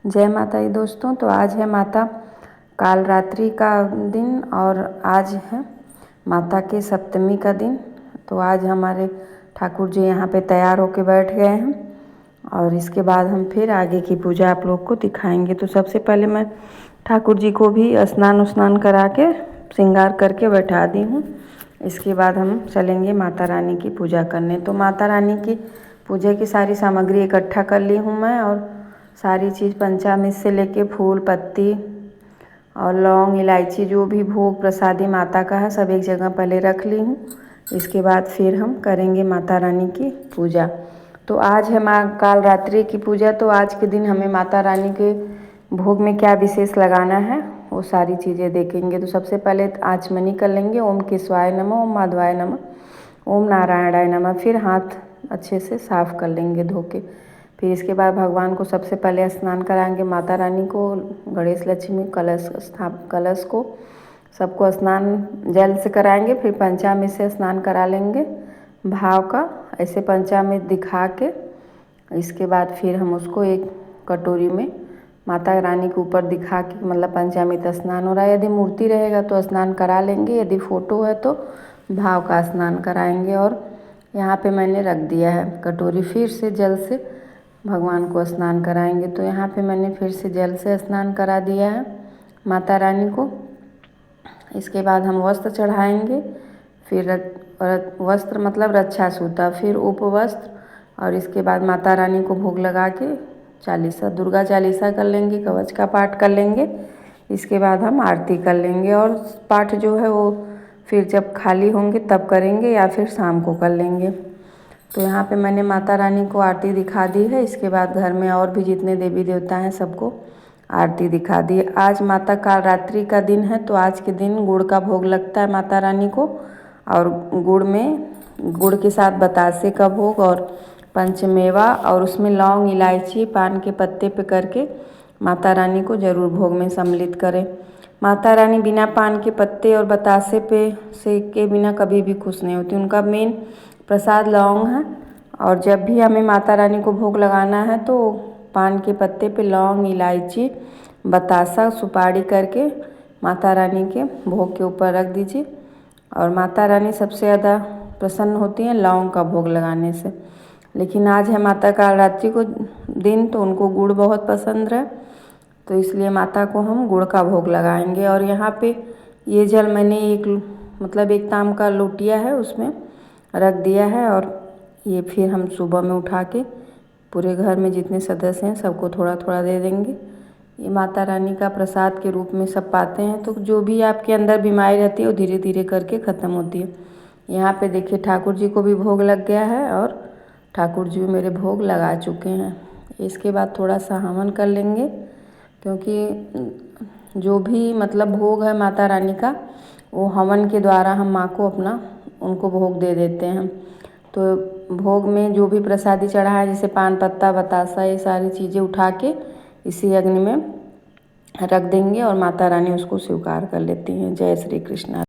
जय माता दी दोस्तों। तो आज है माता काल रात्रि का दिन और आज है माता के सप्तमी का दिन। तो आज हमारे ठाकुर जी यहाँ पे तैयार होके बैठ गए हैं और इसके बाद हम फिर आगे की पूजा आप लोग को दिखाएंगे। तो सबसे पहले मैं ठाकुर जी को भी स्नान करा के श्रृंगार करके बैठा दी हूँ। इसके बाद हम चलेंगे माता रानी की पूजा करने। तो माता रानी की पूजा की सारी सामग्री इकट्ठा कर ली हूँ मैं और सारी चीज़ पंचामृत से लेके फूल पत्ती और लौंग इलायची जो भी भोग प्रसादी माता का है सब एक जगह पहले रख ली हूँ। इसके बाद फिर हम करेंगे माता रानी की पूजा। तो आज है माँ काल रात्रि की पूजा। तो आज के दिन हमें माता रानी के भोग में क्या विशेष लगाना है वो सारी चीज़ें देखेंगे। तो सबसे पहले आचमनी कर लेंगे। ओम केशवाय नमः, ओम माधवाय नमः, ओम नारायणाय नमः। फिर हाथ अच्छे से साफ कर लेंगे धो के। फिर इसके बाद भगवान को सबसे पहले स्नान कराएंगे, माता रानी को, गणेश लक्ष्मी कलश को सबको स्नान जल से कराएंगे। फिर पंचामृत से स्नान करा लेंगे भाव का, ऐसे पंचामृत दिखा के। इसके बाद फिर हम उसको एक कटोरी में माता रानी के ऊपर दिखा के, मतलब पंचामृत स्नान हो रहा है। यदि मूर्ति रहेगा तो स्नान करा लेंगे, यदि फ़ोटो है तो भाव का स्नान कराएंगे। और यहाँ पे मैंने रख दिया है कटोरी। फिर से जल से भगवान को स्नान कराएंगे। तो यहाँ पे मैंने फिर से जल से स्नान करा दिया है माता रानी को। इसके बाद हम वस्त्र चढ़ाएंगे। फिर वस्त्र मतलब रक्षा सूता, फिर उपवस्त्र, और इसके बाद माता रानी को भोग लगा के चालीसा, दुर्गा चालीसा कर लेंगे, कवच का पाठ कर लेंगे। इसके बाद हम आरती कर लेंगे और पाठ जो है वो फिर जब खाली होंगे तब करेंगे या फिर शाम को कर लेंगे। तो यहाँ पे मैंने माता रानी को आरती दिखा दी है। इसके बाद घर में और भी जितने देवी देवता हैं सबको आरती दिखा दी। आज माता काल रात्रि का दिन है तो आज के दिन गुड़ का भोग लगता है माता रानी को, और गुड़ के साथ बतासे का भोग और पंचमेवा, और उसमें लौंग इलायची पान के पत्ते पे करके माता रानी को ज़रूर भोग में सम्मिलित करें। माता रानी बिना पान के पत्ते और बतासे पे से के बिना कभी भी खुश नहीं होती। उनका मेन प्रसाद लौंग है, और जब भी हमें माता रानी को भोग लगाना है तो पान के पत्ते पे लौंग इलायची बतासा सुपारी करके माता रानी के भोग के ऊपर रख दीजिए। और माता रानी सबसे ज़्यादा प्रसन्न होती हैं लौंग का भोग लगाने से। लेकिन आज है माता काल रात्रि को दिन, तो उनको गुड़ बहुत पसंद है, तो इसलिए माता को हम गुड़ का भोग लगाएंगे। और यहाँ पे ये जल मैंने एक ताम का लोटिया है उसमें रख दिया है, और ये फिर हम सुबह में उठा के पूरे घर में जितने सदस्य हैं सबको थोड़ा थोड़ा दे देंगे। ये माता रानी का प्रसाद के रूप में सब पाते हैं, तो जो भी आपके अंदर बीमारी रहती है वो धीरे धीरे करके ख़त्म होती है। यहाँ पे देखिए ठाकुर जी को भी भोग लग गया है और ठाकुर जी मेरे भोग लगा चुके हैं। इसके बाद थोड़ा सा हवन कर लेंगे, क्योंकि जो भी भोग है माता रानी का वो हवन के द्वारा हम माँ को उनको भोग दे देते हैं। तो भोग में जो भी प्रसादी चढ़ा है, जैसे पान पत्ता बतासा, ये सारी चीज़ें उठा के इसी अग्नि में रख देंगे और माता रानी उसको स्वीकार कर लेती हैं। जय श्री कृष्ण।